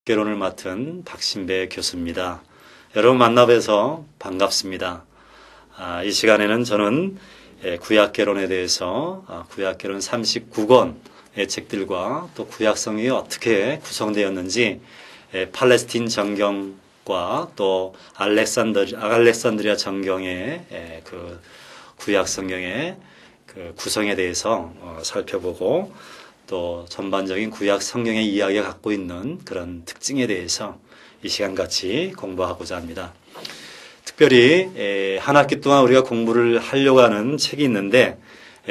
개론을 맡은 박신배 교수입니다. 여러분 만나뵈서 반갑습니다. 이 시간에는 저는 구약개론에 대해서 구약개론 39권의 책들과 또 구약성경이 어떻게 구성되었는지 팔레스틴 정경과 또 알렉산드리아 정경의 그 구약성경의 그 구성에 대해서 살펴보고 또 전반적인 구약 성경의 이야기가 갖고 있는 그런 특징에 대해서 이 시간 같이 공부하고자 합니다. 특별히 한 학기 동안 우리가 공부를 하려고 하는 책이 있는데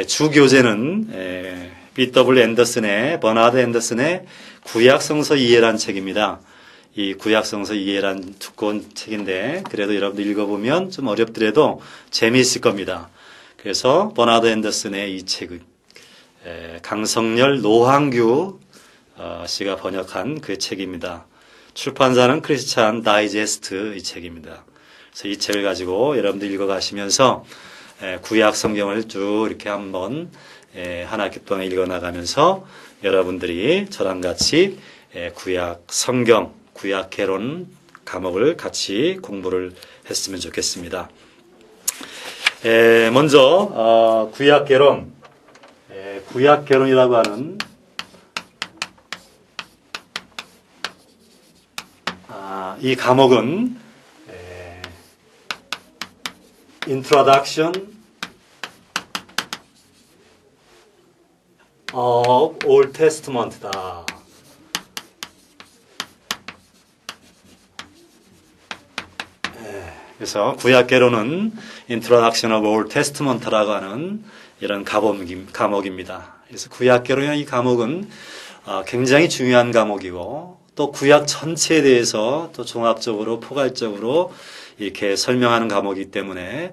주 교재는 B.W. 앤더슨의 버나드 앤더슨의 구약성서 이해란 책입니다. 이 구약성서 이해란 두꺼운 책인데 그래도 여러분들 읽어보면 좀 어렵더라도 재미있을 겁니다. 그래서 버나드 앤더슨의 이 책을 강성열 노항규 씨가 번역한 그 책입니다. 출판사는 크리스찬 다이제스트 이 책입니다. 그래서 이 책을 가지고 여러분들 읽어가시면서 구약 성경을 쭉 이렇게 한번 한 학기 동안 읽어나가면서 여러분들이 저랑 같이 구약 성경, 구약 개론 과목을 같이 공부를 했으면 좋겠습니다. 먼저 구약 개론, 구약 개론이라고 하는 이 과목은 Introduction of Old Testament다. 그래서 구약개론은 Introduction of Old Testament라고 하는 이런 과목입니다. 그래서 구약개론의 이 과목은 굉장히 중요한 과목이고 또 구약 전체에 대해서 또 종합적으로 포괄적으로 이렇게 설명하는 과목이기 때문에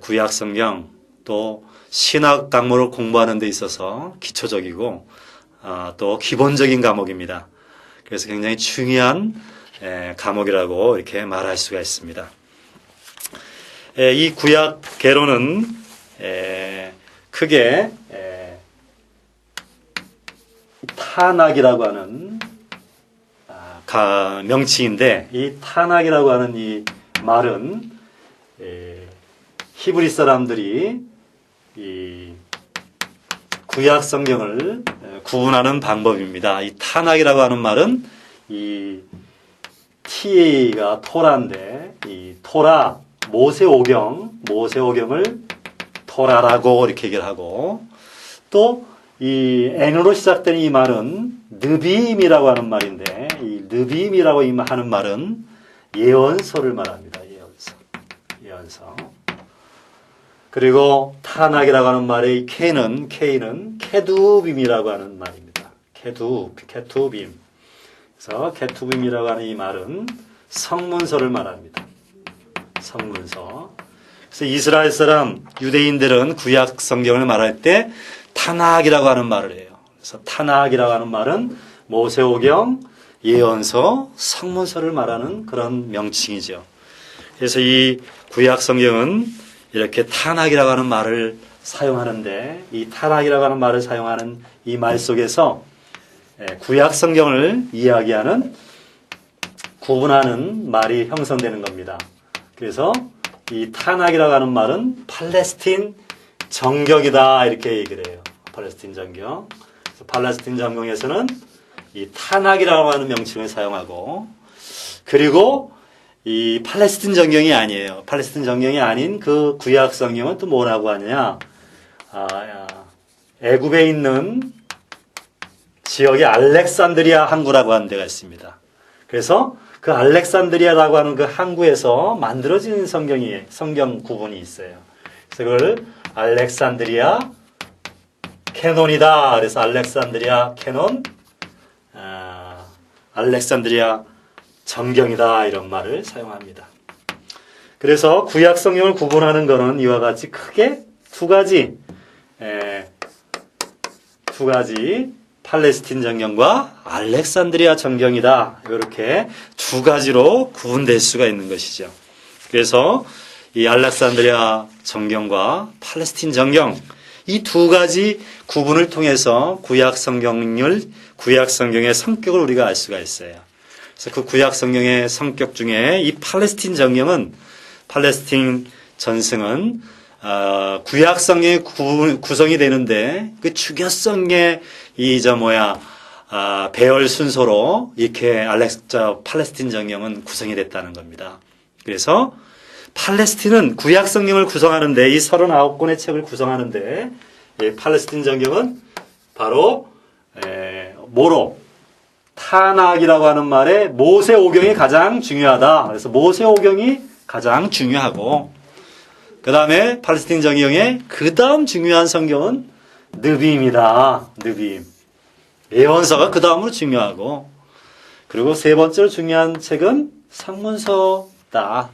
구약 성경 또 신학 강목을 공부하는 데 있어서 기초적이고 또 기본적인 과목입니다. 그래서 굉장히 중요한 과목이라고 이렇게 말할 수가 있습니다. 이 구약 개론은 크게 타낙이라고 하는 명칭인데 이 타낙이라고 하는 이 말은 히브리 사람들이 이 구약 성경을 구분하는 방법입니다. 이 타낙이라고 하는 말은 이 T가 토라인데 이 토라 모세오경을 토라라고 이렇게 얘기를 하고 또 이 N으로 시작되는 이 말은 느비임이라고 하는 말인데 이 느비임이라고 하는 말은 예언서를 말합니다. 예언서. 그리고 타낙이라고 하는 말의 K는 케두빔이라고 하는 말입니다. 케두빔. 그래서 케두빔이라고 하는 이 말은 성문서를 말합니다. 성문서. 그래서 이스라엘 사람 유대인들은 구약 성경을 말할 때 타낙이라고 하는 말을 해요. 그래서 타낙이라고 하는 말은 모세오경, 예언서, 성문서를 말하는 그런 명칭이죠. 그래서 이 구약 성경은 이렇게 타낙이라고 하는 말을 사용하는데 이 타낙이라고 하는 말을 사용하는 이 말 속에서 구약 성경을 이야기하는 구분하는 말이 형성되는 겁니다. 그래서 이 타낙이라고 하는 말은 팔레스틴 정경이다 이렇게 얘기를 해요. 팔레스틴 정경. 그래서 팔레스틴 정경에서는 이 타낙이라고 하는 명칭을 사용하고 그리고 이 팔레스틴 정경이 아니에요. 팔레스틴 정경이 아닌 그 구약 성경은 또 뭐라고 하느냐? 애굽에 있는 지역의 알렉산드리아 항구라고 하는 데가 있습니다. 그래서 그 알렉산드리아라고 하는 그 항구에서 만들어진 성경 구분이 있어요. 그래서 그걸 알렉산드리아 캐논이다. 그래서 알렉산드리아 캐논, 알렉산드리아 정경이다. 이런 말을 사용합니다. 그래서 구약 성경을 구분하는 것은 이와 같이 크게 두 가지 팔레스틴 정경과 알렉산드리아 정경이다. 이렇게 두 가지로 구분될 수가 있는 것이죠. 그래서 이 알렉산드리아 정경과 팔레스틴 정경 이 두 가지 구분을 통해서 구약 성경의 성격을 우리가 알 수가 있어요. 그래서 그 구약 성경의 성격 중에 이 팔레스틴 정령은 팔레스틴 전승은 구약 성경이 구성이 되는데 그 주교성의 배열 순서로 이렇게 팔레스틴 정령은 구성이 됐다는 겁니다. 그래서 팔레스틴은 구약 성경을 구성하는데 이 39권의 책을 구성하는데 이 팔레스틴 정경은 바로 뭐로? 타낙이라고 하는 말에 모세오경이 가장 중요하다. 그래서 모세오경이 가장 중요하고 그 다음에 팔레스틴 정경의 그 다음 중요한 성경은 느비임이다. 느비임. 예언서가 그 다음으로 중요하고 그리고 세 번째로 중요한 책은 상문서다.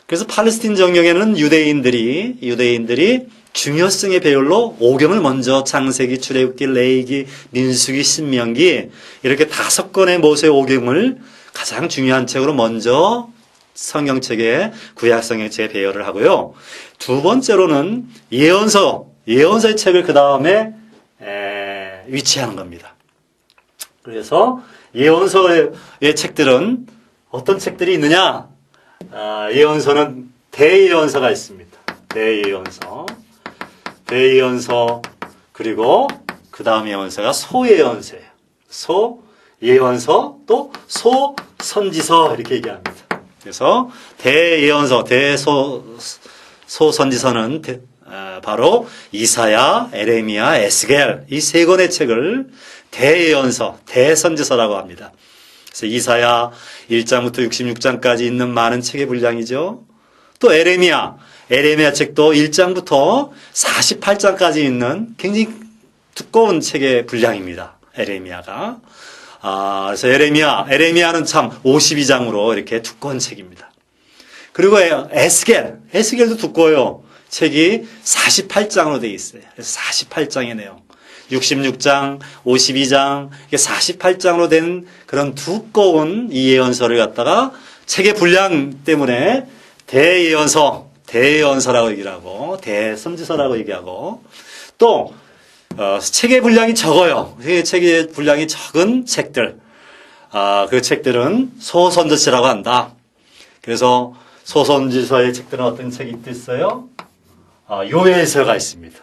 그래서 팔레스틴 정경에는 유대인들이 중요성의 배열로 오경을 먼저 창세기, 출애굽기, 레위기, 민수기, 신명기 이렇게 5권의 모세 오경을 가장 중요한 책으로 먼저 성경책에 구약 성경책에 배열을 하고요. 두 번째로는 예언서의 책을 그 다음에 위치하는 겁니다. 그래서 예언서의 책들은 어떤 책들이 있느냐? 예언서는 대예언서가 있습니다. 대예언서 그리고 그 다음 예언서가 소예언서예요. 소예언서 또 소선지서 이렇게 얘기합니다. 그래서 대예언서, 소선지서는 바로 이사야, 에레미야, 에스겔 이 3권의 책을 대예언서, 대선지서라고 합니다. 그래서 이사야 1장부터 66장까지 있는 많은 책의 분량이죠. 또 에레미야 책도 1장부터 48장까지 있는 굉장히 두꺼운 책의 분량입니다. 에레미야가. 그래서 에레미야는 참 52장으로 이렇게 두꺼운 책입니다. 그리고 에스겔도 두꺼워요. 책이 48장으로 되어 있어요. 그래서 48장의 내용. 66장, 52장, 48장으로 된 그런 두꺼운 이 예언서를 갖다가 책의 분량 때문에 대예언서라고 얘기를 하고, 대선지서라고 얘기하고, 또, 책의 분량이 적어요. 책의 분량이 적은 책들. 그 책들은 소선지서라고 한다. 그래서 소선지서의 책들은 어떤 책이 있어요? 요엘서가 있습니다.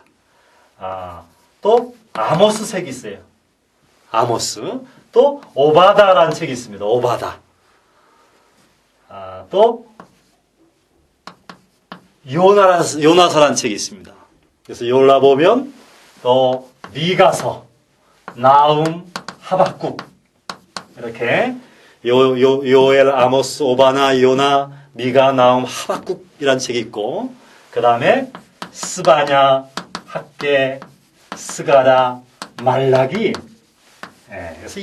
또, 아모스 책이 있어요. 아모스. 또, 오바다라는 책이 있습니다. 오바다. 또, 요나서라는 책이 있습니다. 그래서 요나보면 또 미가서, 나움, 하박국 이렇게 요엘, 아모스, 오바나, 요나, 미가, 나움, 하박국이라는 책이 있고 그 다음에 스바냐, 학개, 스가랴, 말라기 그래서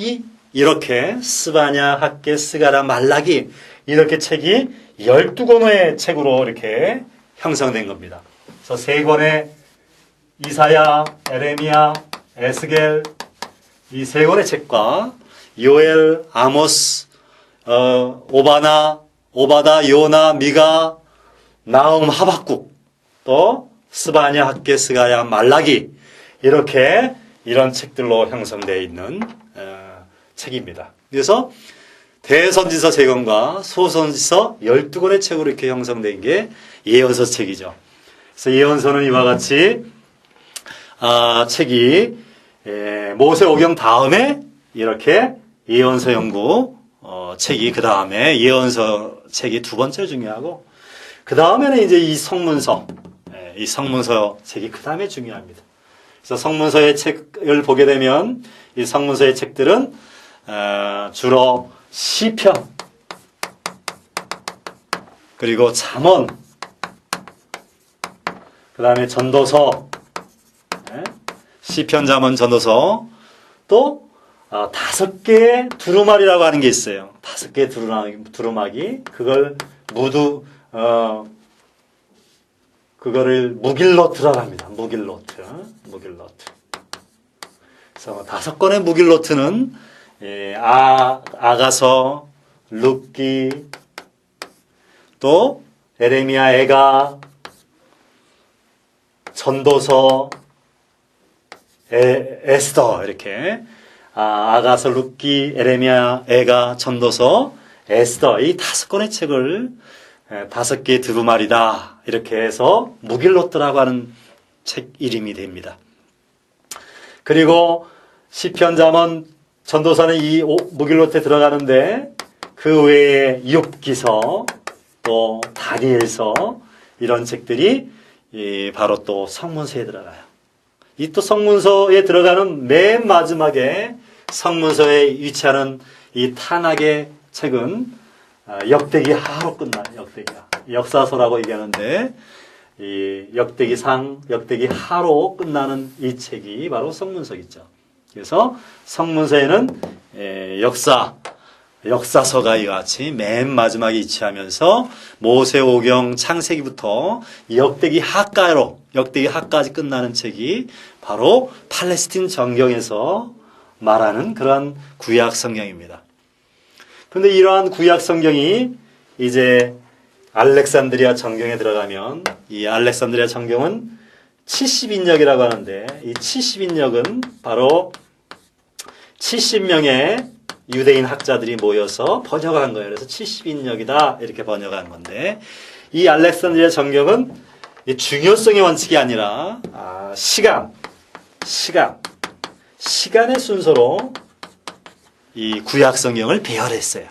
이렇게 스바냐, 학개, 스가랴, 말라기 이렇게 책이 12권의 책으로 이렇게 형성된 겁니다. 그래서 3권의 이사야, 에레미야, 에스겔 이 3권의 책과 요엘, 아모스, 오바다, 요나, 미가, 나움, 하박국 또 스바냐, 학개, 스가랴, 말라기 이렇게 이런 책들로 형성되어 있는 책입니다. 그래서 대선지서 3권과 소선지서 12권의 책으로 이렇게 형성된 게 예언서 책이죠. 그래서 예언서는 이와 같이 책이 모세오경 다음에 이렇게 예언서 연구 책이 그 다음에 예언서 책이 두 번째 중요하고 그 다음에는 이제 이 성문서 책이 그 다음에 중요합니다. 그래서 성문서의 책을 보게 되면 이 성문서의 책들은 주로 시편 그리고 잠언 그 다음에 전도서 시편, 잠언, 전도서 또 5개의 두루마리라고 하는 게 있어요. 5개의 두루마기 그걸 모두 그거를 무길노트라고 합니다. 무길노트. 그래서 5권의 무길노트는 아가서, 룻기, 또 에레미야, 에가, 전도서, 에스더 이렇게 아가서, 룻기, 에레미야, 에가, 전도서, 에스더 이 5권의 책을 5개의 두루마리다 이렇게 해서 무길롯더라고 하는 책 이름이 됩니다. 그리고 시편, 잠언, 전도서는 이 무길롯에 들어가는데 그 외에 욥기서 또 다니엘서 이런 책들이 바로 또 성문서에 들어가요. 이 또 성문서에 들어가는 맨 마지막에 성문서에 위치하는 이 탄악의 책은 역대기 하로 끝나요. 역대기하. 역사서라고 얘기하는데 이 역대기상, 역대기 하로 끝나는 이 책이 바로 성문서겠죠. 그래서 성문서에는 역사서가 이와 같이 맨 마지막에 위치하면서 모세오경, 창세기부터 역대기 하까지 끝나는 책이 바로 팔레스틴 정경에서 말하는 그런 구약 성경입니다. 그런데 이러한 구약 성경이 이제 알렉산드리아 정경에 들어가면 이 알렉산드리아 정경은 70인역이라고 하는데 이 70인역은 바로 70명의 유대인 학자들이 모여서 번역한 거예요. 그래서 70인역이다 이렇게 번역한 건데 이 알렉산드리아 정경은 이 중요성의 원칙이 아니라 시간의 순서로 이 구약 성경을 배열했어요.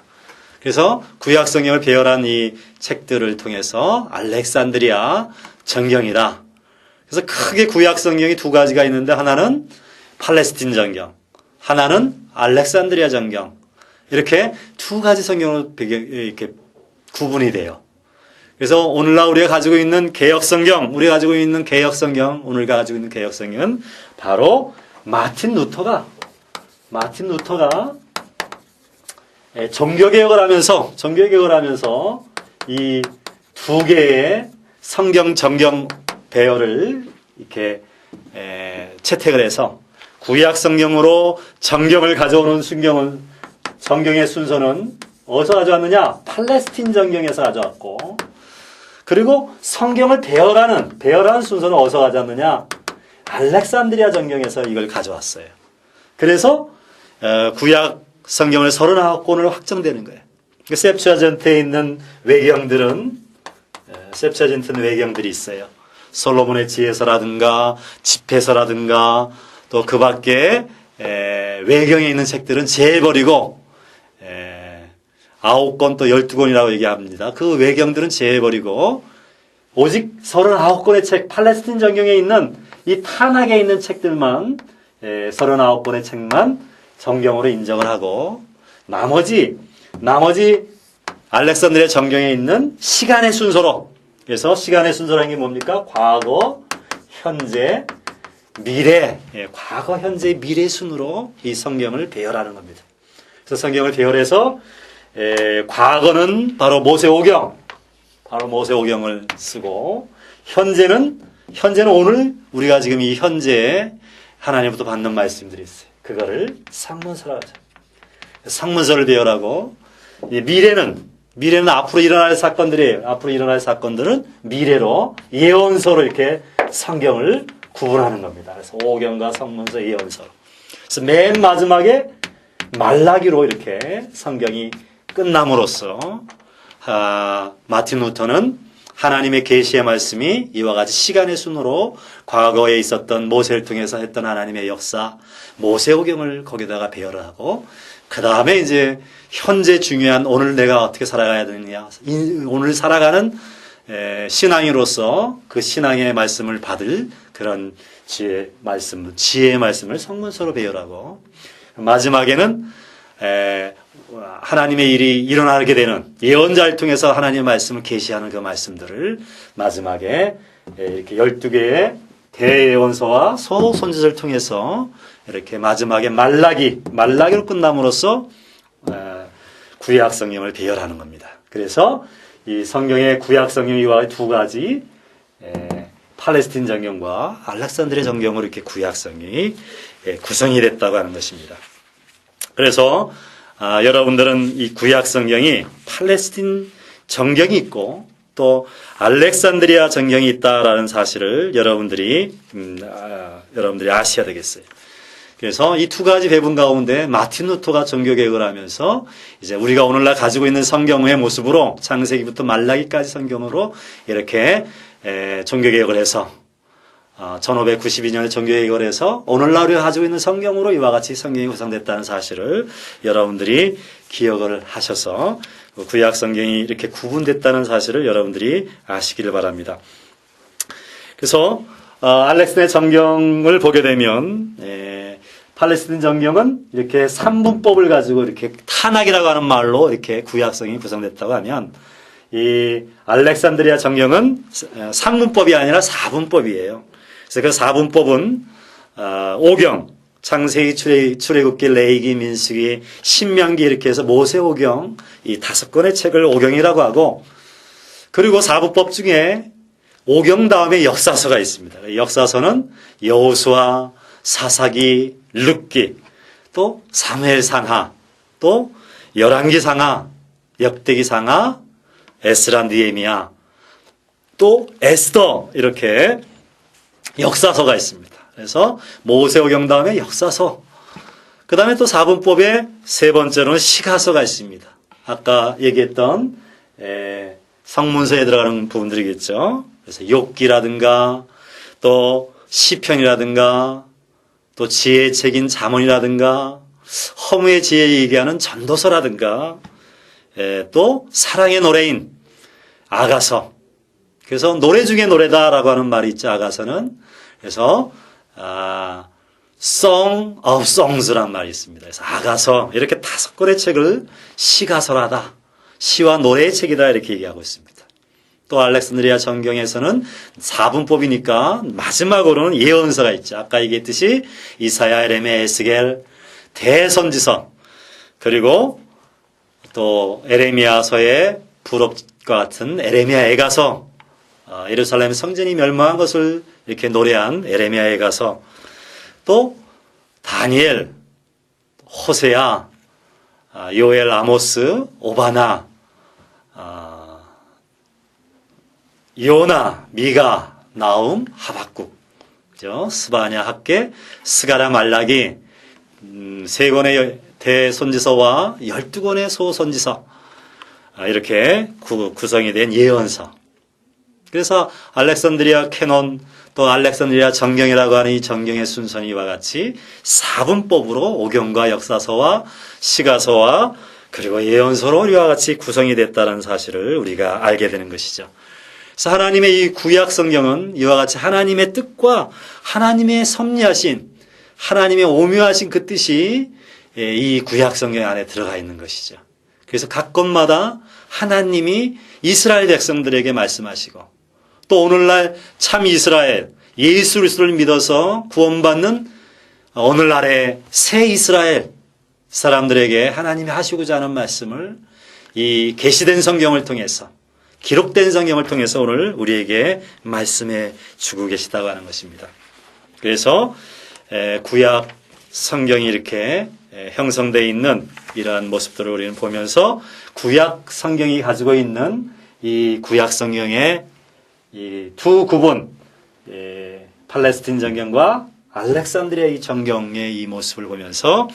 그래서 구약 성경을 배열한 이 책들을 통해서 알렉산드리아 정경이다. 그래서 크게 구약 성경이 2가지가 있는데 하나는 팔레스틴 정경, 하나는 알렉산드리아 정경. 이렇게 2가지 성경으로 이렇게 구분이 돼요. 그래서 오늘날 우리가 가지고 있는 개역 성경, 오늘 가지고 있는 개역 성경은 바로 마틴 루터가 종교개혁을 하면서 이 2개의 성경 정경 배열을 이렇게 채택을 해서 구약 성경으로 정경을 가져오는 정경의 순서는 어디서 가져왔느냐? 팔레스틴 정경에서 가져왔고, 그리고 성경을 배열하는 순서는 어디서 가져왔느냐? 알렉산드리아 정경에서 이걸 가져왔어요. 그래서 구약 성경을 39권을 확정되는 거예요. 셉투아진트에 있는 외경들이 있어요. 솔로몬의 지혜서라든가 집회서라든가 또 그 밖에 외경에 있는 책들은 제해버리고 9권 또 12권이라고 얘기합니다. 그 외경들은 제해버리고 오직 39권의 책, 팔레스틴 정경에 있는 이 탄악에 있는 책들만 39권의 책만 정경으로 인정을 하고 나머지 알렉산드리아 정경에 있는 시간의 순서로, 그래서 시간의 순서라는 게 뭡니까? 과거, 현재, 미래, 과거, 현재, 미래 순으로 이 성경을 배열하는 겁니다. 그래서 성경을 배열해서 과거는 바로 모세오경을 쓰고 현재는 오늘 우리가 지금 이 현재 하나님부터 받는 말씀들이 있어요. 그거를 상문서라고 하죠. 상문서를 배열하고 미래는 앞으로 일어날 사건들이에요. 앞으로 일어날 사건들은 미래로 예언서로 이렇게 성경을 구분하는 겁니다. 그래서 오경과 성문서, 예언서. 그래서 맨 마지막에 말라기로 이렇게 성경이 끝남으로써 마틴 루터는 하나님의 계시의 말씀이 이와 같이 시간의 순으로 과거에 있었던 모세를 통해서 했던 하나님의 역사, 모세오경을 거기다가 배열을 하고 그 다음에 이제 현재 중요한 오늘 내가 어떻게 살아가야 되느냐, 오늘 살아가는 신앙인으로서 그 신앙의 말씀을 받을 그런 지혜의 말씀을 성문서로 배열하고 마지막에는 하나님의 일이 일어나게 되는 예언자를 통해서 하나님의 말씀을 계시하는 그 말씀들을 마지막에 이렇게 12개의 대예언서와 소선지서를 통해서 이렇게 마지막에 말라기로 끝남으로써 구약 성경을 배열하는 겁니다. 그래서 이 성경의 구약 성경이와 2가지 팔레스틴 정경과 알렉산드리아 정경으로 이렇게 구약 성경이 구성이 됐다고 하는 것입니다. 그래서 여러분들은 이 구약 성경이 팔레스틴 정경이 있고 또 알렉산드리아 정경이 있다라는 사실을 여러분들이 아셔야 되겠어요. 그래서 이 두 가지 배분 가운데 마틴 루터가 종교개혁을 하면서 이제 우리가 오늘날 가지고 있는 성경의 모습으로 창세기부터 말라기까지 성경으로 이렇게 종교개혁을 해서 1592년에 종교개혁을 해서 오늘날 우리가 가지고 있는 성경으로 이와 같이 성경이 구성됐다는 사실을 여러분들이 기억을 하셔서 구약 성경이 이렇게 구분됐다는 사실을 여러분들이 아시기를 바랍니다. 그래서 알렉스의 정경을 보게 되면 팔레스틴 정경은 이렇게 삼분법을 가지고 이렇게 탄학이라고 하는 말로 이렇게 구약 성경이 구성됐다고 하면 이 알렉산드리아 정경은 3분법이 아니라 4분법이에요. 그래서 그 4분법은 오경, 창세기, 출애굽기, 레위기, 민수기, 신명기 이렇게 해서 모세오경 이 5권의 책을 오경이라고 하고, 그리고 4분법 중에 오경 다음에 역사서가 있습니다. 역사서는 여호수아, 사사기, 룻기, 또 사무엘상하, 또 열왕기상하, 역대기상하, 에스라, 느헤미야, 또 에스더 이렇게 역사서가 있습니다. 그래서 모세오경 다음에 역사서, 그 다음에 또 4분법의 세 번째로는 시가서가 있습니다. 아까 얘기했던 성문서에 들어가는 부분들이겠죠. 그래서 욥기라든가 또 시편이라든가 또 지혜의 책인 잠언이라든가 허무의 지혜 얘기하는 전도서라든가 또 사랑의 노래인 아가서. 그래서 노래 중에 노래다라고 하는 말이 있죠. 아가서는. 그래서 Song of Songs란 말이 있습니다. 그래서 아가서 이렇게 5권의 책을 시가서라다, 시와 노래의 책이다 이렇게 얘기하고 있습니다. 또 알렉산드리아 정경에서는 4분법이니까 마지막으로는 예언서가 있죠. 아까 얘기했듯이 이사야, 에레미야, 에스겔, 대선지서, 그리고 또 에레미야서의 부록과 같은 에레미야 애가서, 예루살렘 성전이 멸망한 것을 이렇게 노래한 에레미야 애가서, 또 다니엘, 호세야, 요엘, 아모스, 오바나, 요나, 미가, 나움, 하박국, 그죠? 스바냐, 학계, 스가랴, 말라기, 3권의 대선지서와 12권의 소선지서, 이렇게 구성이 된 예언서. 그래서 알렉산드리아 캐논, 또 알렉산드리아 정경이라고 하는 이 정경의 순서는 이와 같이 4분법으로 오경과 역사서와 시가서와 그리고 예언서로 이와 같이 구성이 됐다는 사실을 우리가 알게 되는 것이죠. 그래서 하나님의 이 구약 성경은 이와 같이 하나님의 뜻과 하나님의 섭리하신, 하나님의 오묘하신 그 뜻이 이 구약 성경 안에 들어가 있는 것이죠. 그래서 각 곳마다 하나님이 이스라엘 백성들에게 말씀하시고, 또 오늘날 참 이스라엘, 예수 그리스도를 믿어서 구원받는 오늘날의 새 이스라엘 사람들에게 하나님이 하시고자 하는 말씀을 이 계시된 성경을 통해서, 기록된 성경을 통해서 오늘 우리에게 말씀해 주고 계시다고 하는 것입니다. 그래서 구약 성경이 이렇게 형성되어 있는 이러한 모습들을 우리는 보면서 구약 성경이 가지고 있는 이 구약 성경의 이 두 구분, 팔레스틴 정경과 알렉산드리아 이 정경의 이 모습을 보면서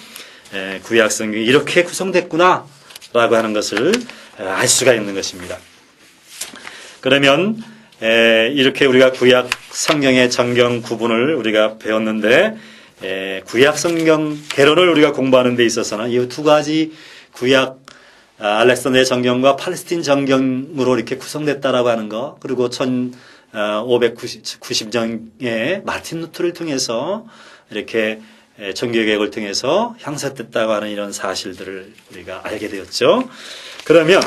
구약 성경이 이렇게 구성됐구나 라고 하는 것을 알 수가 있는 것입니다. 그러면 이렇게 우리가 구약 성경의 정경 구분을 우리가 배웠는데, 구약 성경 개론을 우리가 공부하는 데 있어서는 이 두 가지 구약 알렉산드리아 정경과 팔레스틴 정경으로 이렇게 구성됐다라고 하는 거, 그리고 1590년에 마틴 루터를 통해서 이렇게 종교개혁을 통해서 형성됐다고 하는 이런 사실들을 우리가 알게 되었죠. 그러면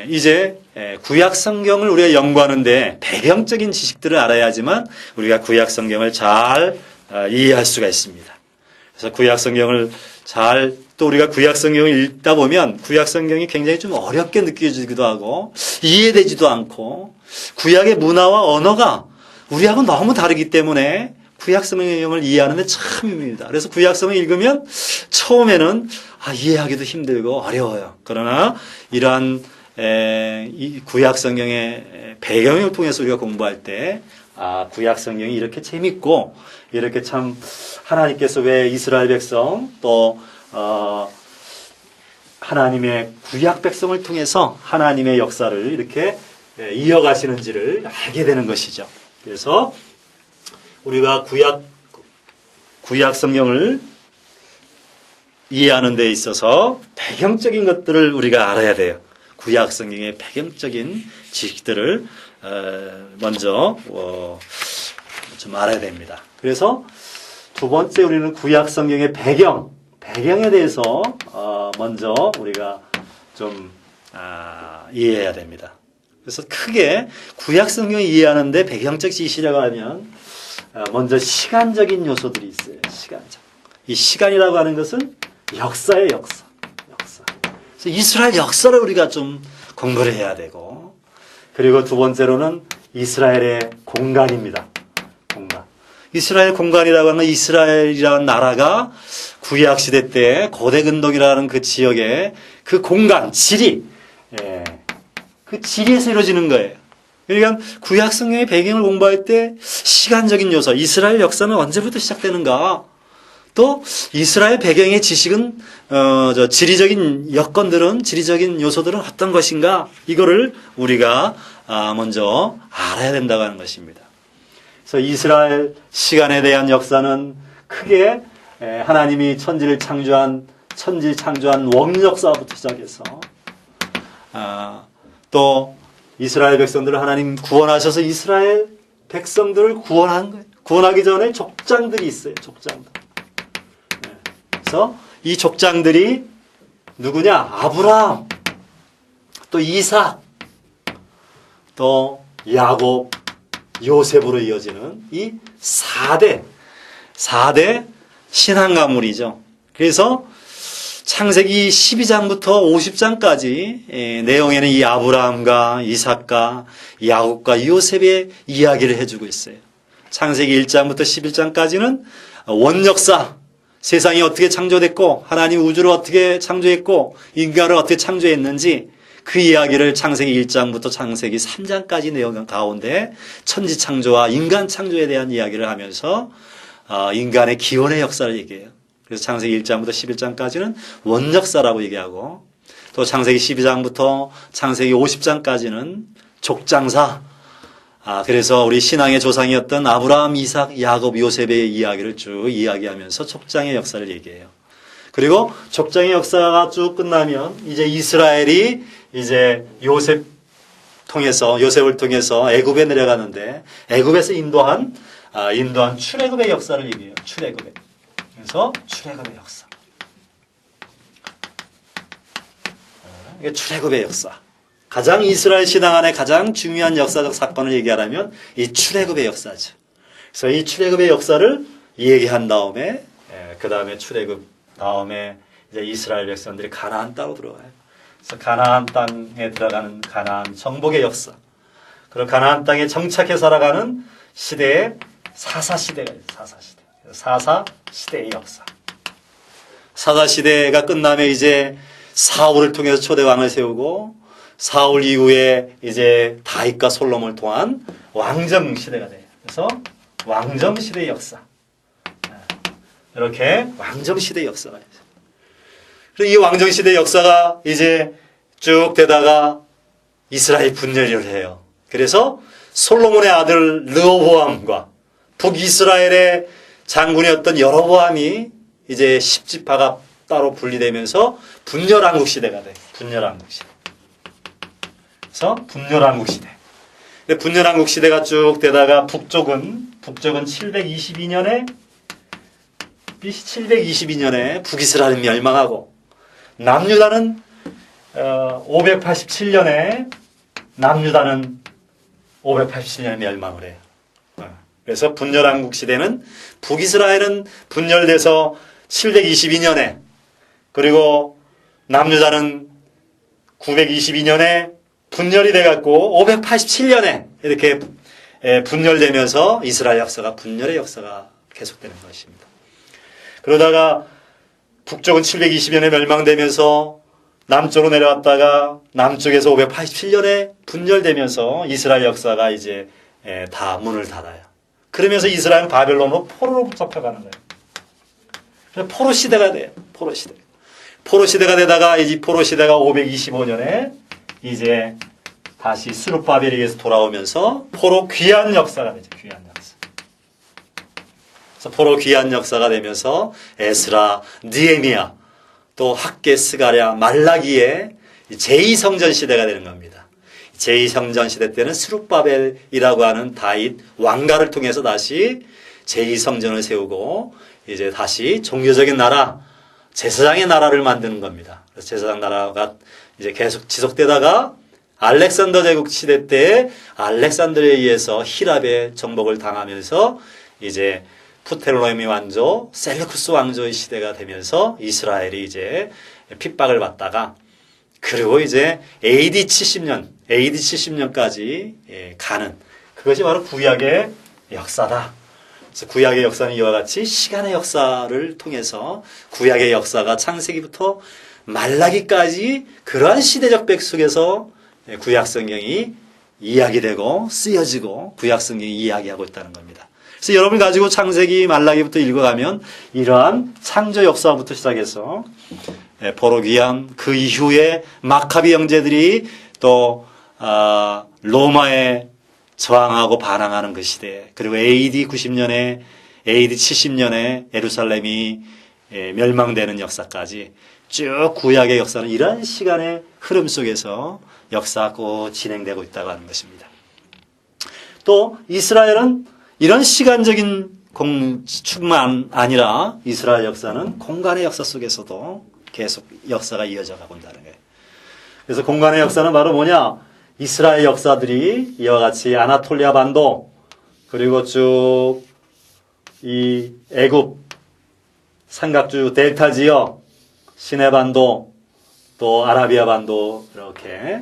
이제 구약 성경을 우리가 연구하는데 배경적인 지식들을 알아야지만 우리가 구약 성경을 잘 이해할 수가 있습니다. 그래서 구약 성경을 또 우리가 구약 성경을 읽다 보면 구약 성경이 굉장히 좀 어렵게 느껴지기도 하고 이해되지도 않고, 구약의 문화와 언어가 우리하고 너무 다르기 때문에 구약 성경을 이해하는데 참 힘듭니다. 그래서 구약 성경을 읽으면 처음에는 이해하기도 힘들고 어려워요. 그러나 이러한 이 구약 성경의 배경을 통해서 우리가 공부할 때 구약 성경이 이렇게 재밌고 이렇게 참 하나님께서 왜 이스라엘 백성 또 하나님의 구약 백성을 통해서 하나님의 역사를 이렇게 이어가시는지를 알게 되는 것이죠. 그래서 우리가 구약 성경을 이해하는 데 있어서 배경적인 것들을 우리가 알아야 돼요. 구약 성경의 배경적인 지식들을 먼저 좀 알아야 됩니다. 그래서 두 번째 우리는 구약 성경의 배경에 대해서 먼저 우리가 좀 이해해야 됩니다. 그래서 크게 구약 성경을 이해하는데 배경적 지식이라고 하면 먼저 시간적인 요소들이 있어요. 이 시간이라고 하는 것은 역사의 역사. 그래서 이스라엘 역사를 우리가 좀 공부를 해야 되고, 그리고 두 번째로는 이스라엘의 공간입니다. 이스라엘 공간이라고 하는 이스라엘이라는 나라가 구약 시대 때 고대 근동이라는 그 지역의 그 공간, 지리, 그 지리에서 이루어지는 거예요. 그러니까 구약 성경의 배경을 공부할 때 시간적인 요소, 이스라엘 역사는 언제부터 시작되는가? 또 이스라엘 배경의 지식은 지리적인 여건들은 지리적인 요소들은 어떤 것인가? 이거를 우리가 먼저 알아야 된다고 하는 것입니다. 그래서 이스라엘 시간에 대한 역사는 크게 하나님이 천지 창조한 원역사부터 시작해서 또 이스라엘 백성들을 하나님 구원하셔서 이스라엘 백성들을 구원한 거예요. 구원하기 전에 족장들이 있어요. 그래서 이 족장들이 누구냐? 아브라함, 또 이삭, 또 야곱, 요셉으로 이어지는 이 4대 신앙 가문이죠. 그래서 창세기 12장부터 50장까지 내용에는 이 아브라함과 이삭과 야곱과 요셉의 이야기를 해주고 있어요. 창세기 1장부터 11장까지는 원역사, 세상이 어떻게 창조됐고 하나님 우주를 어떻게 창조했고 인간을 어떻게 창조했는지 그 이야기를 창세기 1장부터 창세기 3장까지 내용 가운데 천지 창조와 인간 창조에 대한 이야기를 하면서 인간의 기원의 역사를 얘기해요. 그래서 창세기 1장부터 11장까지는 원역사라고 얘기하고, 또 창세기 12장부터 창세기 50장까지는 족장사, 그래서 우리 신앙의 조상이었던 아브라함, 이삭, 야곱, 요셉의 이야기를 쭉 이야기하면서 족장의 역사를 얘기해요. 그리고 족장의 역사가 쭉 끝나면 이제 이스라엘이 이제 요셉을 통해서 애굽에 내려가는데, 애굽에서 인도한 출애굽의 역사를 얘기해요. 그래서 출애굽의 역사. 이게 출애굽의 역사. 가장 이스라엘 신앙 안에 가장 중요한 역사적 사건을 얘기하라면 이 출애굽의 역사죠. 그래서 이 출애굽의 역사를 얘기한 다음에 그 다음에 출애굽 다음에 이제 이스라엘 백성들이 가나안 땅으로 들어가요. 그래서 가나안 땅에 들어가는 가나안 정복의 역사. 그리고 가나안 땅에 정착해 살아가는 시대의 사사시대가 있어요. 사사시대의 역사. 사사시대가 끝나면 이제 사울을 통해서 초대왕을 세우고, 사울 이후에 이제 다윗과 솔로몬을 통한 왕정 시대가 돼요. 그래서 왕정 시대의 역사. 이렇게 왕정 시대의 역사가 있어요. 그리고 이 왕정 시대의 역사가 이제 쭉 되다가 이스라엘 분열을 해요. 그래서 솔로몬의 아들 르호보암과 북이스라엘의 장군이었던 여로보암이 이제 10지파가 따로 분리되면서 분열왕국 시대가 돼요. 분열왕국 시대. 그래서 분열왕국 시대. 분열왕국 시대가 쭉 되다가 북쪽은 722년에 북이스라엘은 멸망하고, 남유다는 587년에 멸망을 해요. 그래서 분열왕국 시대는 북이스라엘은 분열돼서 722년에, 그리고 남유다는 922년에 분열이 돼갖고 587년에 이렇게 분열되면서 이스라엘 역사가 분열의 역사가 계속되는 것입니다. 그러다가 북쪽은 720년에 멸망되면서 남쪽으로 내려왔다가 남쪽에서 587년에 분열되면서 이스라엘 역사가 이제 다 문을 닫아요. 그러면서 이스라엘은 바벨론으로 포로로 잡혀가는 거예요. 그래서 포로 시대가 돼요. 포로 시대. 포로 시대가 되다가 이 포로 시대가 525년에 이제 다시 스룹바벨에게서 돌아오면서 포로 귀환 역사가 되죠. 귀환 역사. 그래서 포로 귀환 역사가 되면서 에스라, 느헤미야, 또 학개, 스가랴, 말라기의 제2성전 시대가 되는 겁니다. 제2성전 시대 때는 스룹바벨이라고 하는 다윗 왕가를 통해서 다시 제2성전을 세우고 이제 다시 종교적인 나라, 제사장의 나라를 만드는 겁니다. 그래서 제사장 나라가 이제 계속 지속되다가 알렉산더 제국 시대 때 알렉산더에 의해서 히랍의 정복을 당하면서 이제 프텔로미 왕조, 셀루쿠스 왕조의 시대가 되면서 이스라엘이 이제 핍박을 받다가 그리고 이제 AD 70년까지 가는 그것이 바로 구약의 역사다. 그래서 구약의 역사는 이와 같이 시간의 역사를 통해서 구약의 역사가 창세기부터 말라기까지 그러한 시대적 백 속에서 구약 성경이 이야기되고 쓰여지고 구약 성경이 이야기하고 있다는 겁니다. 그래서 여러분 가지고 창세기 말라기부터 읽어가면 이러한 창조 역사부터 시작해서 포로 귀환 그 이후에 마카비 형제들이 또 로마에 저항하고 반항하는 그 시대 그리고 AD 90년에 AD 70년에 예루살렘이 멸망되는 역사까지 쭉 구약의 역사는 이런 시간의 흐름 속에서 역사하고 진행되고 있다고 하는 것입니다. 또 이스라엘은 이런 시간적인 축만 아니라 이스라엘 역사는 공간의 역사 속에서도 계속 역사가 이어져 가고 있다는 거예요. 그래서 공간의 역사는 바로 뭐냐? 이스라엘 역사들이 이와 같이 아나톨리아 반도 그리고 쭉 이 애굽 삼각주 델타 지역 시내 반도 또 아라비아 반도 이렇게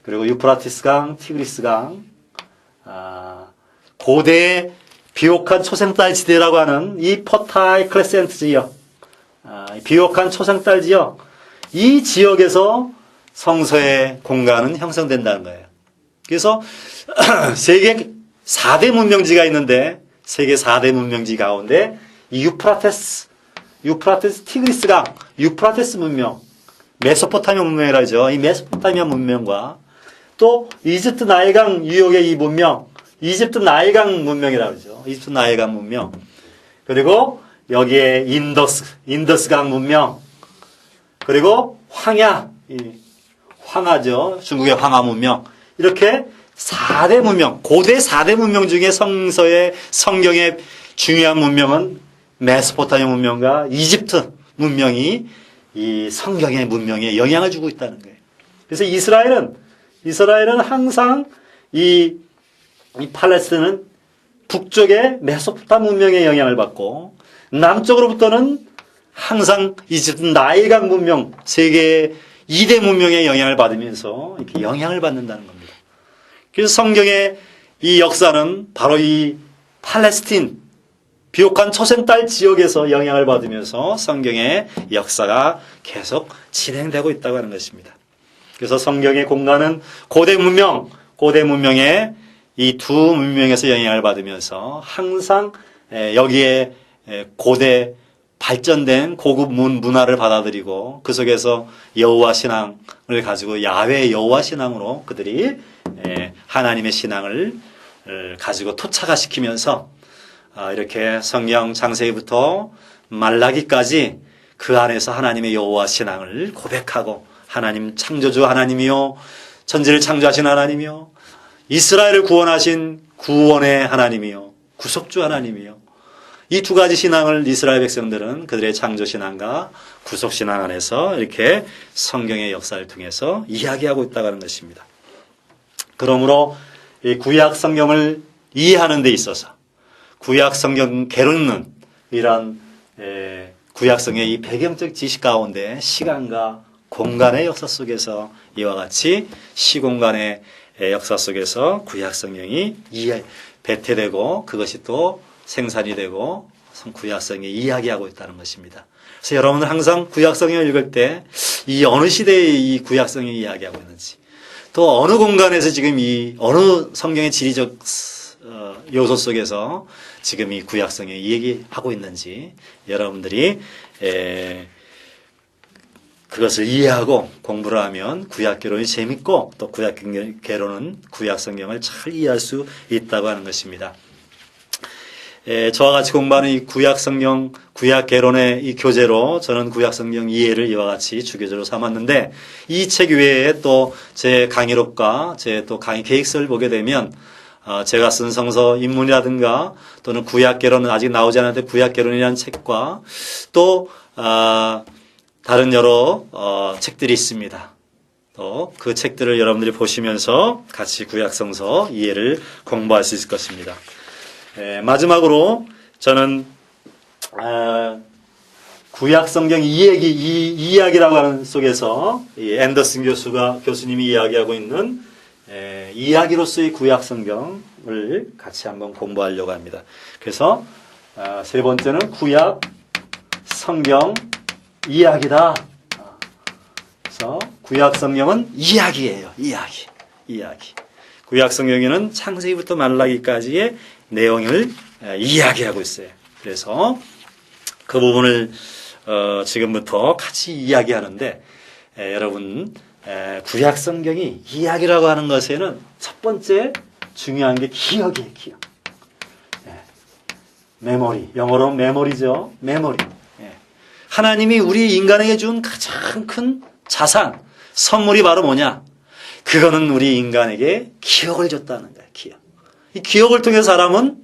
그리고 유프라티스 강, 티그리스 강 고대의 비옥한 초생딸 지대라고 하는 이 퍼타이 클레센트 지역 비옥한 초생딸 지역 이 지역에서 성서의 공간은 형성된다는 거예요. 그래서 세계 4대 문명지가 있는데 세계 4대 문명지 가운데 이 유프라테스 티그리스 강, 유프라테스 문명, 메소포타미아 문명이라죠. 이 메소포타미아 문명과 또 이집트 나일강 유역의 이 문명, 이집트 나일강 문명이라고 그러죠. 이집트 나일강 문명. 그리고 여기에 인더스강 문명. 그리고 황하죠. 중국의 황하 문명. 이렇게 4대 문명, 고대 4대 문명 중에 성경의 중요한 문명은 메소포타미아 문명과 이집트 문명이 이 성경의 문명에 영향을 주고 있다는 거예요. 그래서 이스라엘은 항상 이 팔레스틴은 북쪽의 메소포타미아 문명의 영향을 받고 남쪽으로부터는 항상 이집트 나일강 문명, 세계 2대 문명의 영향을 받으면서 이렇게 영향을 받는다는 겁니다. 그래서 성경의 이 역사는 바로 이 팔레스틴, 비옥한 초생딸 지역에서 영향을 받으면서 성경의 역사가 계속 진행되고 있다고 하는 것입니다. 그래서 성경의 공간은 고대 문명의 이 두 문명에서 영향을 받으면서 항상 여기에 고대 발전된 고급 문화를 받아들이고 그 속에서 여호와 신앙을 가지고 야훼 여호와 신앙으로 그들이 하나님의 신앙을 가지고 토착화시키면서 이렇게 성경 창세기부터 말라기까지 그 안에서 하나님의 여호와 신앙을 고백하고 하나님 창조주 하나님이요 천지를 창조하신 하나님이요 이스라엘을 구원하신 구원의 하나님이요 구속주 하나님이요 이 두 가지 신앙을 이스라엘 백성들은 그들의 창조신앙과 구속신앙 안에서 이렇게 성경의 역사를 통해서 이야기하고 있다고 하는 것입니다. 그러므로 이 구약 성경을 이해하는 데 있어서 구약 성경 게르는 이런 구약 성경의 이 배경적 지식 가운데 시간과 공간의 역사 속에서 이와 같이 시공간의 역사 속에서 구약 성경이 배태되고 그것이 또 생산이 되고 구약성에 이야기하고 있다는 것입니다. 그래서 여러분은 항상 구약성을 읽을 때 이 어느 시대의 이 구약성이 이야기하고 있는지 또 어느 공간에서 지금 이 어느 성경의 지리적 요소 속에서 지금 이 구약성경이 얘기하고 있는지 여러분들이 그것을 이해하고 공부를 하면 구약개론이 재밌고 또 구약개론은 구약성경을 잘 이해할 수 있다고 하는 것입니다. 저와 같이 공부하는 이 구약성경, 구약개론의 이 교재로 저는 구약성경 이해를 이와 같이 주교재로 삼았는데 이 책 외에 또 제 강의록과 제 또 강의 계획서를 보게 되면 제가 쓴 성서 입문이라든가 또는 구약개론은 아직 나오지 않았는데 구약개론이라는 책과 또 다른 여러 책들이 있습니다. 또 그 책들을 여러분들이 보시면서 같이 구약성서 이해를 공부할 수 있을 것입니다. 마지막으로 저는 구약성경 이야기라고 하는 속에서 앤더슨 교수님이 이야기하고 있는 이야기로서의 구약성경을 같이 한번 공부하려고 합니다. 그래서 세 번째는 구약성경 이야기다. 그래서 구약성경은 이야기예요. 이야기. 구약성경에는 창세기부터 말라기까지의 내용을 이야기하고 있어요. 그래서 그 부분을 지금부터 같이 이야기하는데 여러분 구약성경이 이야기라고 하는 것에는 첫 번째 중요한 게 기억이에요. 기억. 메모리. 영어로 메모리죠. 메모리. 하나님이 우리 인간에게 준 가장 큰 자산, 선물이 바로 뭐냐? 그거는 우리 인간에게 기억을 줬다는 거예요. 기억. 이 기억을 통해 사람은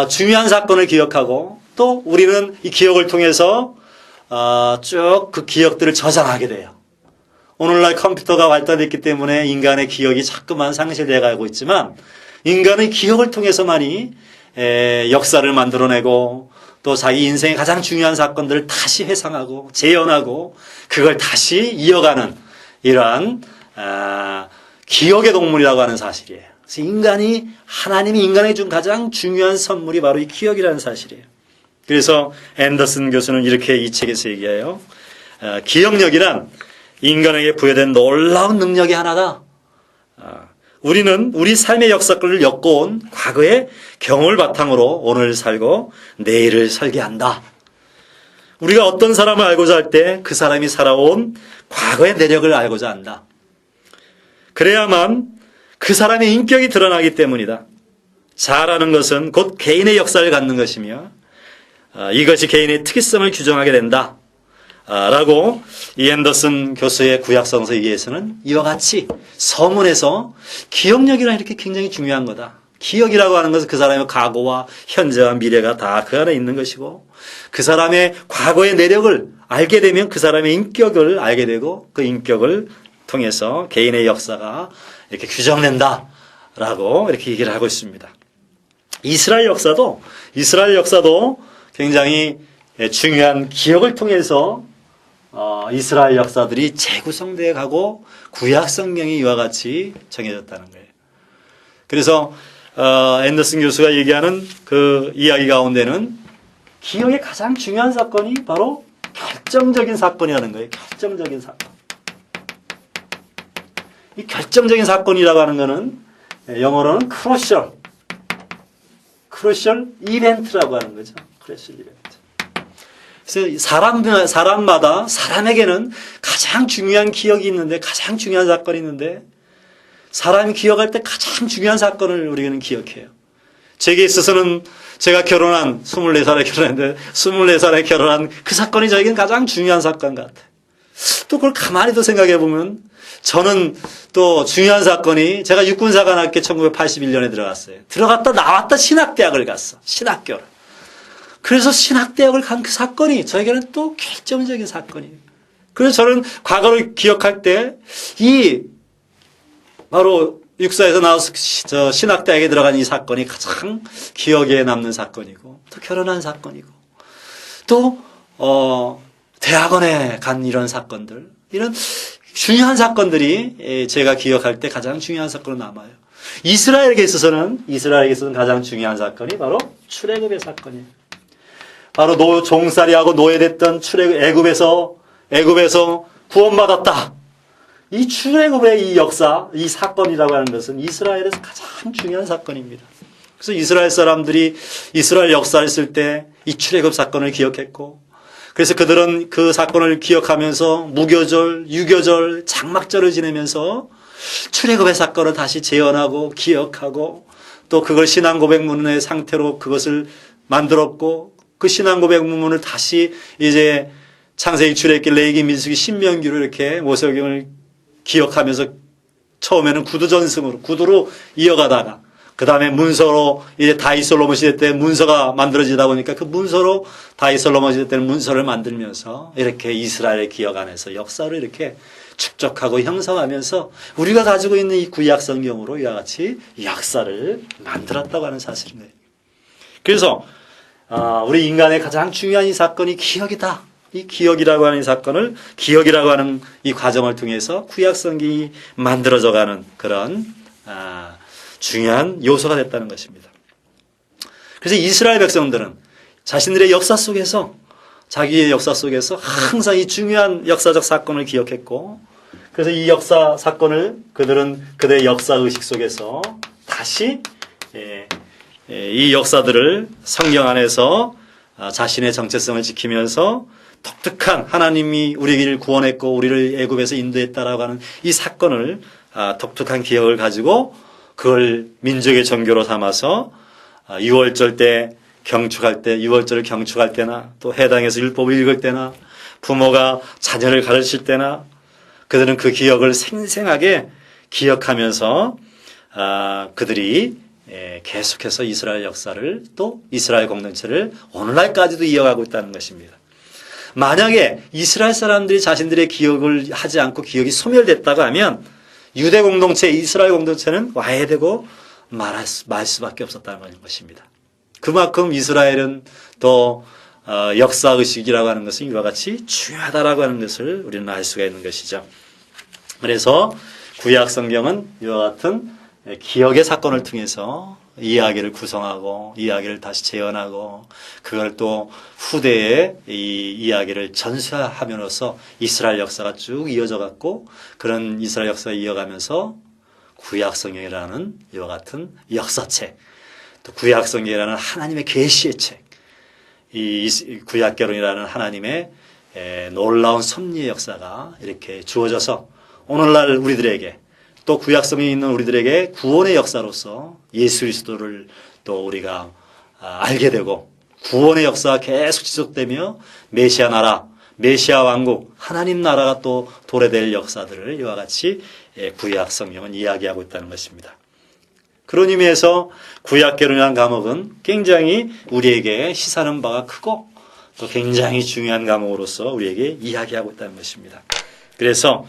중요한 사건을 기억하고 또 우리는 이 기억을 통해서 쭉 그 기억들을 저장하게 돼요. 오늘날 컴퓨터가 발달했기 때문에 인간의 기억이 자꾸만 상실되어 가고 있지만 인간의 기억을 통해서만이 역사를 만들어내고 또 자기 인생의 가장 중요한 사건들을 다시 회상하고 재현하고 그걸 다시 이어가는 이러한 기억의 동물이라고 하는 사실이에요. 그래서 하나님이 인간에게 준 가장 중요한 선물이 바로 이 기억이라는 사실이에요. 그래서 앤더슨 교수는 이렇게 이 책에서 얘기해요. 기억력이란 인간에게 부여된 놀라운 능력의 하나다. 우리는 우리 삶의 역사를 엮어온 과거의 경험을 바탕으로 오늘 살고 내일을 설계한다. 우리가 어떤 사람을 알고자 할 때 그 사람이 살아온 과거의 내력을 알고자 한다. 그래야만 그 사람의 인격이 드러나기 때문이다. 잘 아는 것은 곧 개인의 역사를 갖는 것이며 이것이 개인의 특이성을 규정하게 된다. 라고 이 앤더슨 교수의 구약성서 이해에서는 이와 같이 서문에서 기억력이란 이렇게 굉장히 중요한 거다. 기억이라고 하는 것은 그 사람의 과거와 현재와 미래가 다 그 안에 있는 것이고 그 사람의 과거의 내력을 알게 되면 그 사람의 인격을 알게 되고 그 인격을 통해서 개인의 역사가 이렇게 규정된다. 라고 이렇게 얘기를 하고 있습니다. 이스라엘 역사도 굉장히 중요한 기억을 통해서 이스라엘 역사들이 재구성되어 가고 구약 성경이 이와 같이 정해졌다는 거예요. 그래서 앤더슨 교수가 얘기하는 그 이야기 가운데는 기억의 가장 중요한 사건이 바로 결정적인 사건이라는 거예요. 결정적인 사건. 이 결정적인 사건이라고 하는 것은 영어로는 크루셜 이벤트라고 하는 거죠. 크루셜 이벤트. 그래서 사람마다 사람에게는 가장 중요한 기억이 있는데 가장 중요한 사건이 있는데 사람이 기억할 때 가장 중요한 사건을 우리는 기억해요. 제게 있어서는 제가 24살에 결혼했는데 24살에 결혼한 그 사건이 저에게는 가장 중요한 사건 같아요. 또 그걸 가만히 또 생각해 보면 저는 또 중요한 사건이 제가 육군사관학교 1981년에 들어갔어요. 들어갔다 나왔다 신학대학을 갔어. 신학교를. 그래서 신학대학을 간 그 사건이 저에게는 또 결정적인 사건이에요. 그래서 저는 과거를 기억할 때 바로 육사에서 나와서 신학대학에 들어간 이 사건이 가장 기억에 남는 사건이고 또 결혼한 사건이고 또 대학원에 간 이런 사건들 이런 중요한 사건들이 제가 기억할 때 가장 중요한 사건으로 남아요. 이스라엘에게 있어서는 가장 중요한 사건이 바로 출애굽의 사건이에요. 바로 종살이하고 노예됐던 애굽에서 구원받았다. 이 출애굽의 이 역사, 이 사건이라고 하는 것은 이스라엘에서 가장 중요한 사건입니다. 그래서 이스라엘 사람들이 이스라엘 역사를 쓸 때 이 출애굽 사건을 기억했고, 그래서 그들은 그 사건을 기억하면서 무교절, 유교절, 장막절을 지내면서 출애굽의 사건을 다시 재현하고 기억하고, 또 그걸 신앙 고백문의 상태로 그것을 만들었고, 그 신앙 고백문을 다시 이제 창세기, 출애굽기, 레위기, 민수기, 신명기로 이렇게 모세오경을 기억하면서 처음에는 구두로 이어가다가 그 다음에 문서로 이제 다윗 솔로몬 시대 때 문서가 만들어지다 보니까 그 문서로 다윗 솔로몬 시대 때는 문서를 만들면서 이렇게 이스라엘의 기억 안에서 역사를 이렇게 축적하고 형성하면서 우리가 가지고 있는 이 구약 성경으로 이와 같이 역사를 만들었다고 하는 사실인 거예요. 그래서 우리 인간의 가장 중요한 이 사건이 기억이다. 이 기억이라고 하는 이 사건을, 기억이라고 하는 이 과정을 통해서 구약 성경이 만들어져가는 그런 중요한 요소가 됐다는 것입니다. 그래서 이스라엘 백성들은 자신들의 역사 속에서, 자기의 역사 속에서 항상 이 중요한 역사적 사건을 기억했고, 그래서 이 역사 사건을 그들은 그들의 역사 의식 속에서 다시 이 역사들을 성경 안에서 자신의 정체성을 지키면서 독특한, 하나님이 우리를 구원했고 우리를 애굽에서 인도했다라고 하는 이 사건을 독특한 기억을 가지고 그걸 민족의 종교로 삼아서 유월절 때 경축할 때, 유월절을 경축할 때나 또 해당에서 율법을 읽을 때나 부모가 자녀를 가르칠 때나 그들은 그 기억을 생생하게 기억하면서 그들이 계속해서 이스라엘 역사를, 또 이스라엘 공동체를 오늘날까지도 이어가고 있다는 것입니다. 만약에 이스라엘 사람들이 자신들의 기억을 하지 않고 기억이 소멸됐다고 하면 유대 공동체, 이스라엘 공동체는 와해되고 말 수밖에 없었다는 것입니다. 그만큼 이스라엘은 또 역사의식이라고 하는 것은 이와 같이 중요하다라고 하는 것을 우리는 알 수가 있는 것이죠. 그래서 구약 성경은 이와 같은 기억의 사건을 통해서 이야기를 구성하고 이야기를 다시 재현하고 그걸 또 후대에 이 이야기를 전수함으로써 이스라엘 역사가 쭉 이어져 갔고, 그런 이스라엘 역사가 이어가면서 구약 성경이라는 이와 같은 역사책, 또 구약 성경이라는 하나님의 계시의 책, 이 구약개론이라는 하나님의 놀라운 섭리의 역사가 이렇게 주어져서 오늘날 우리들에게, 또 구약 성경에 있는 우리들에게 구원의 역사로서 예수 그리스도를 또 우리가 알게 되고, 구원의 역사가 계속 지속되며 메시아 나라, 메시아 왕국, 하나님 나라가 또 도래될 역사들을 이와 같이 구약 성경은 이야기하고 있다는 것입니다. 그런 의미에서 구약개론이라는 과목은 굉장히 우리에게 시사하는 바가 크고 또 굉장히 중요한 과목으로서 우리에게 이야기하고 있다는 것입니다. 그래서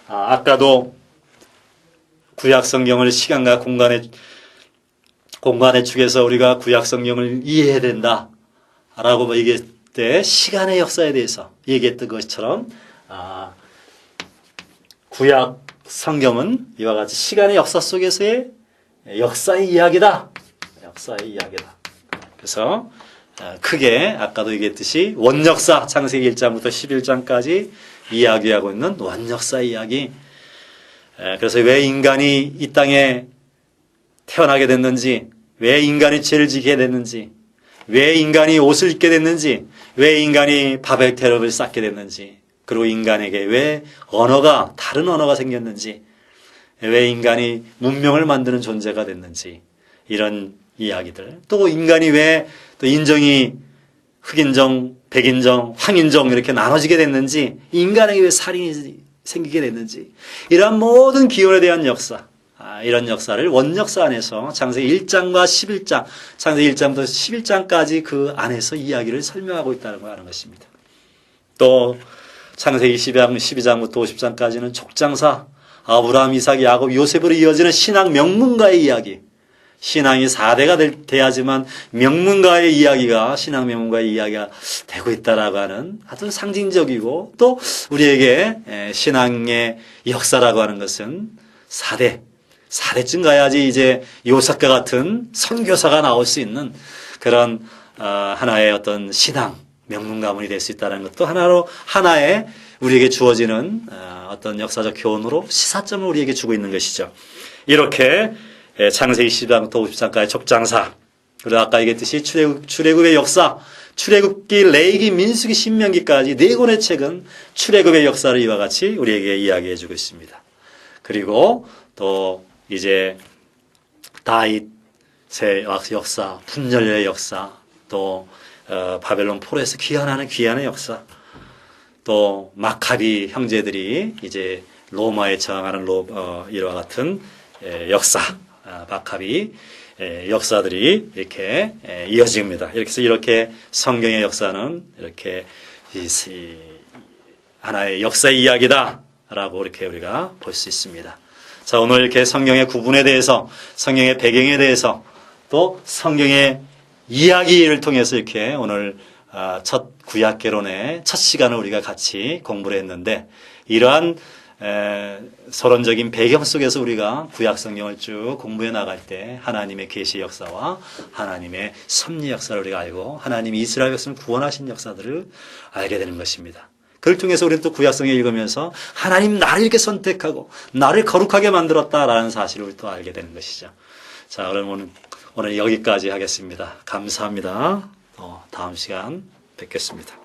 아까도 구약 성경을 시간과 공간의 축에서 우리가 구약 성경을 이해해야 된다라고 얘기할 때 시간의 역사에 대해서 얘기했던 것처럼 구약 성경은 이와 같이 시간의 역사 속에서의 역사의 이야기다. 역사의 이야기다. 그래서 크게 아까도 얘기했듯이 원역사, 창세기 1장부터 11장까지 이야기하고 있는 원역사의 이야기. 그래서 왜 인간이 이 땅에 태어나게 됐는지, 왜 인간이 죄를 지게 됐는지, 왜 인간이 옷을 입게 됐는지, 왜 인간이 바벨 테럽을 쌓게 됐는지, 그리고 인간에게 왜 다른 언어가 생겼는지, 왜 인간이 문명을 만드는 존재가 됐는지, 이런 이야기들. 또 인간이 왜 또 인종이 흑인종, 백인종, 황인종 이렇게 나눠지게 됐는지, 인간에게 왜 살인이 생기게 됐는지, 이러한 모든 기원에 대한 역사, 이런 역사를 원역사 안에서 창세기 1장과 11장, 창세기 1장부터 11장까지 그 안에서 이야기를 설명하고 있다는 거 하는 것입니다. 또 창세기 12장부터 50장까지는 족장사, 아브라함, 이삭, 야곱, 요셉으로 이어지는 신앙 명문가의 이야기, 신앙이 4대가 돼야지만 명문가의 이야기가, 신앙 명문가의 이야기가 되고 있다라고 하는 아주 상징적이고, 또 우리에게 신앙의 역사라고 하는 것은 4대쯤 가야지 이제 요셉과 같은 선교사가 나올 수 있는 그런 하나의 어떤 신앙 명문가문이 될 수 있다는 것도 하나의 우리에게 주어지는 어떤 역사적 교훈으로 시사점을 우리에게 주고 있는 것이죠. 이렇게 창세기 10장부터 50장까지 족장사, 그리고 아까 얘기했듯이 출애굽의 역사, 출애굽기, 레위기, 민수기, 신명기까지 네 권의 책은 출애굽의 역사를 이와 같이 우리에게 이야기해 주고 있습니다. 그리고 또 이제 다윗의 역사, 분열의 역사, 또 바벨론 포로에서 귀환하는 귀환의 역사, 또 마카비 형제들이 이제 로마에 저항하는 이와 같은 역사, 마카비 역사들이 이렇게 이어집니다. 이렇게 성경의 역사는 이렇게 하나의 역사의 이야기다라고 이렇게 우리가 볼 수 있습니다. 자, 오늘 이렇게 성경의 구분에 대해서, 성경의 배경에 대해서, 또 성경의 이야기를 통해서 이렇게 오늘 첫 구약개론의 첫 시간을 우리가 같이 공부를 했는데, 이러한 서론적인 배경 속에서 우리가 구약 성경을 쭉 공부해 나갈 때 하나님의 계시 역사와 하나님의 섭리 역사를 우리가 알고 하나님이 이스라엘 백성을 구원하신 역사들을 알게 되는 것입니다. 그걸 통해서 우리는 또 구약 성경을 읽으면서 하나님 나를 이렇게 선택하고 나를 거룩하게 만들었다라는 사실을 또 알게 되는 것이죠. 자, 그럼 오늘 여기까지 하겠습니다. 감사합니다. 다음 시간 뵙겠습니다.